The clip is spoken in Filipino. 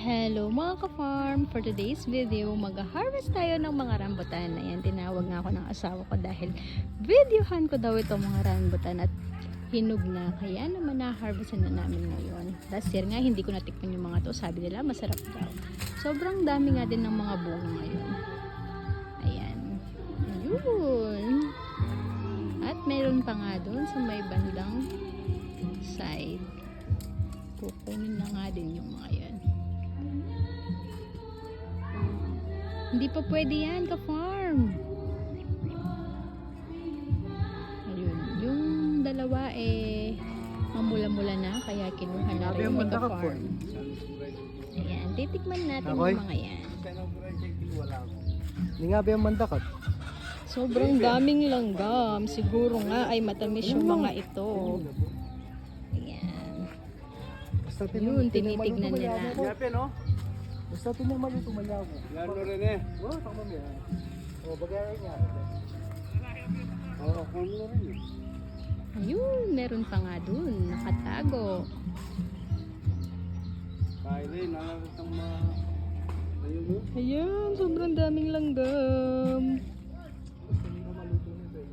Hello mga ka-farm! For today's video, mag-harvest tayo ng mga rambutan. Ayan, tinawag nga ako ng asawa ko dahil videohan ko daw itong mga rambutan at hinog na. Kaya naman na-harvestan na namin ngayon. Last year nga, hindi ko natikman yung mga to. Sabi nila, masarap daw. Sobrang dami nga din ng mga bunga ngayon. Ayan. Ayun. At meron pa nga doon sa may bandang side. Kukunin na nga din yung mga yan. Hindi pa pwede yan, ka-farm. Ayun, yung dalawa mamula-mula na, kaya kinuha na rin yung ka-farm. Ayan, titikman natin yung mga yan. Hindi nga ba yung mandakat? Sobrang daming langgam. Siguro nga ay matamis yung mga ito. Ayan. Yun, tinitignan nila. Basta ito na maluto malabo. Lalo rin eh. Oo, takma mo yan. O, bagayan niya. Oo, kung mo rin eh. Ayun, meron pa nga dun. Nakatago. Kailin, nakakitang ayun mo. Ayan, sobrang daming langgam.